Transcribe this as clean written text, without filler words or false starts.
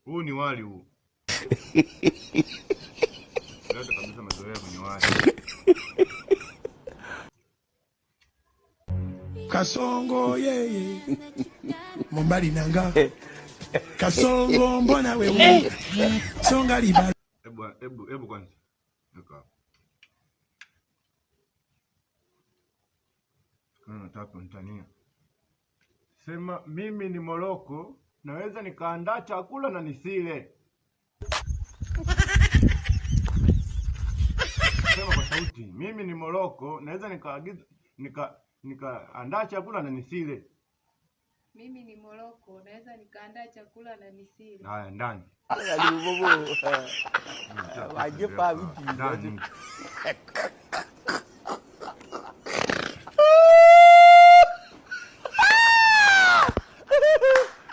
Huu ni wali huu. Leo kabisa mazoea kwenye wali. Kasongo yeye. Mombali nanga. Kasongo mbona wewe? Songa liba. Ebu kwanza. Nika. Nataka kunitania. Sema mimi ni Moroko, naweza nikaandaa chakula na nisile. Sema kwa sauti, mimi ni Moroko, naweza nikaandaa chakula na nisile. Mimi ni Moroko, naweza nikaandaa chakula na nisile. Haya, ndani. Wajipa vipi?